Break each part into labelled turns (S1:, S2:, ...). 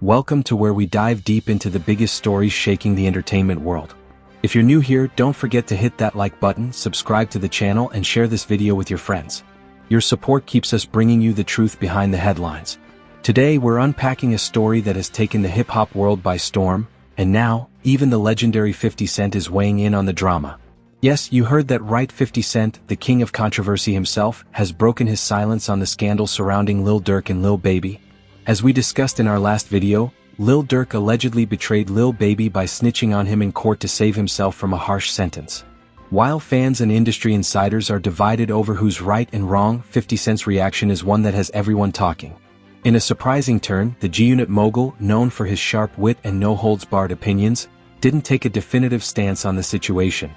S1: Welcome to where we dive deep into the biggest stories shaking the entertainment world. If you're new here, don't forget to hit that like button, subscribe to the channel, and share this video with your friends. Your support keeps us bringing you the truth behind the headlines. Today we're unpacking a story that has taken the hip-hop world by storm, and now, even the legendary 50 Cent is weighing in on the drama. Yes, you heard that right. 50 Cent, the king of controversy himself, has broken his silence on the scandal surrounding Lil Durk and Lil Baby. As we discussed in our last video, Lil Durk allegedly betrayed Lil Baby by snitching on him in court to save himself from a harsh sentence. While fans and industry insiders are divided over who's right and wrong, 50 Cent's reaction is one that has everyone talking. In a surprising turn, the G-Unit mogul, known for his sharp wit and no-holds-barred opinions, didn't take a definitive stance on the situation.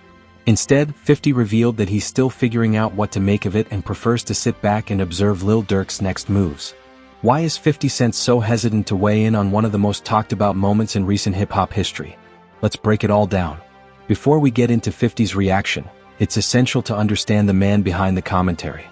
S1: Instead, 50 revealed that he's still figuring out what to make of it and prefers to sit back and observe Lil Durk's next moves. Why is 50 Cent so hesitant to weigh in on one of the most talked about moments in recent hip-hop history? Let's break it all down. Before we get into 50's reaction, it's essential to understand the man behind the commentary.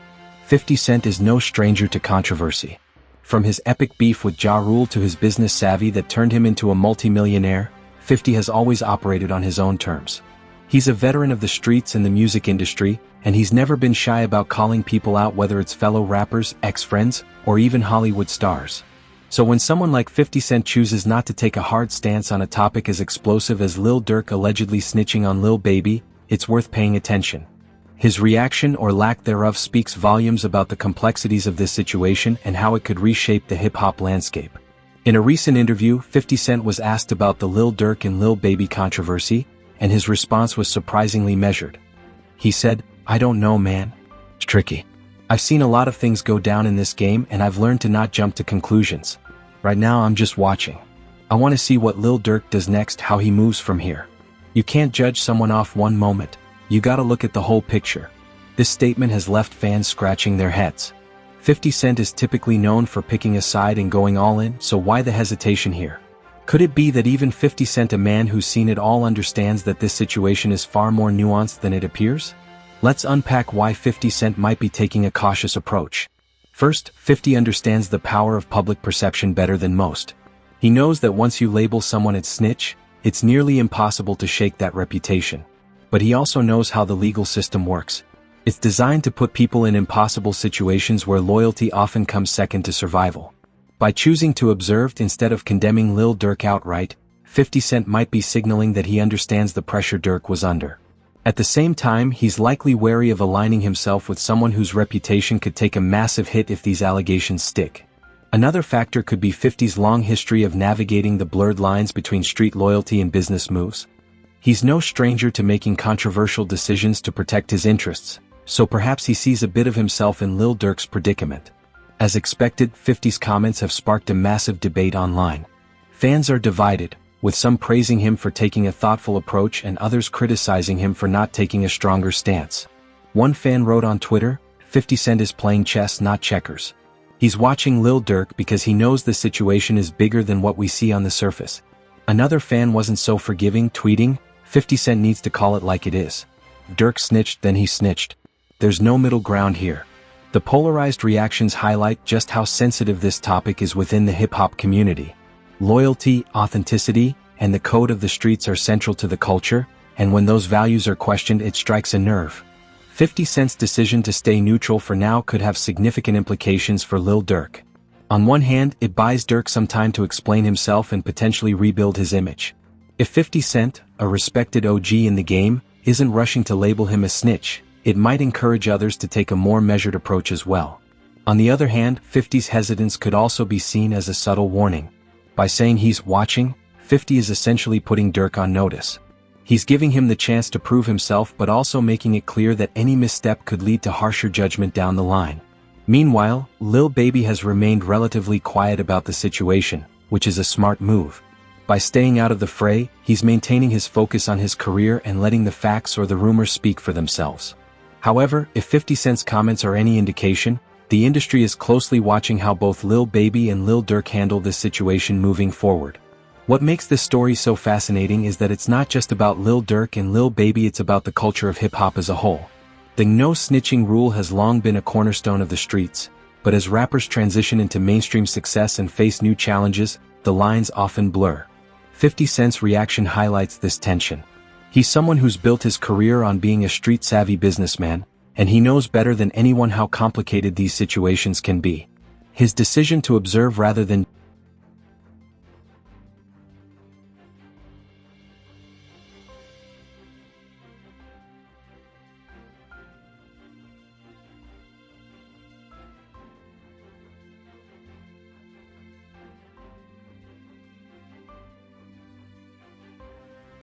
S1: 50 Cent is no stranger to controversy. From his epic beef with Ja Rule to his business savvy that turned him into a multi-millionaire, 50 has always operated on his own terms. He's a veteran of the streets and the music industry, and he's never been shy about calling people out, whether it's fellow rappers, ex-friends, or even Hollywood stars. So when someone like 50 Cent chooses not to take a hard stance on a topic as explosive as Lil Durk allegedly snitching on Lil Baby, it's worth paying attention. His reaction or lack thereof speaks volumes about the complexities of this situation and how it could reshape the hip-hop landscape. In a recent interview, 50 Cent was asked about the Lil Durk and Lil Baby controversy, and his response was surprisingly measured. He said, "I don't know, man. It's tricky. I've seen a lot of things go down in this game, and I've learned to not jump to conclusions. Right now I'm just watching. I want to see what Lil Durk does next, how he moves from here. You can't judge someone off one moment. You gotta look at the whole picture." This statement has left fans scratching their heads. 50 Cent is typically known for picking a side and going all in, so why the hesitation here? Could it be that even 50 Cent, a man who's seen it all, understands that this situation is far more nuanced than it appears? Let's unpack why 50 Cent might be taking a cautious approach. First, 50 understands the power of public perception better than most. He knows that once you label someone a snitch, it's nearly impossible to shake that reputation. But he also knows how the legal system works. It's designed to put people in impossible situations where loyalty often comes second to survival. By choosing to observe instead of condemning Lil Durk outright, 50 Cent might be signaling that he understands the pressure Durk was under. At the same time, he's likely wary of aligning himself with someone whose reputation could take a massive hit if these allegations stick. Another factor could be 50's long history of navigating the blurred lines between street loyalty and business moves. He's no stranger to making controversial decisions to protect his interests, so perhaps he sees a bit of himself in Lil Durk's predicament. As expected, 50's comments have sparked a massive debate online. Fans are divided, with some praising him for taking a thoughtful approach and others criticizing him for not taking a stronger stance. One fan wrote on Twitter, "50 Cent is playing chess, not checkers. He's watching Lil Durk because he knows the situation is bigger than what we see on the surface." Another fan wasn't so forgiving, tweeting, "50 Cent needs to call it like it is. Durk snitched, then he snitched. There's no middle ground here." The polarized reactions highlight just how sensitive this topic is within the hip-hop community. Loyalty, authenticity, and the code of the streets are central to the culture, and when those values are questioned, it strikes a nerve. 50 Cent's decision to stay neutral for now could have significant implications for Lil Durk. On one hand, it buys Durk some time to explain himself and potentially rebuild his image. If 50 Cent, a respected OG in the game, isn't rushing to label him a snitch, it might encourage others to take a more measured approach as well. On the other hand, 50's hesitance could also be seen as a subtle warning. By saying he's watching, 50 is essentially putting Durk on notice. He's giving him the chance to prove himself, but also making it clear that any misstep could lead to harsher judgment down the line. Meanwhile, Lil Baby has remained relatively quiet about the situation, which is a smart move. By staying out of the fray, he's maintaining his focus on his career and letting the facts or the rumors speak for themselves. However, if 50 Cent's comments are any indication, the industry is closely watching how both Lil Baby and Lil Durk handle this situation moving forward. What makes this story so fascinating is that it's not just about Lil Durk and Lil Baby, it's about the culture of hip-hop as a whole. The no snitching rule has long been a cornerstone of the streets, but as rappers transition into mainstream success and face new challenges, the lines often blur. 50 Cent's reaction highlights this tension. He's someone who's built his career on being a street-savvy businessman, and he knows better than anyone how complicated these situations can be. His decision to observe rather than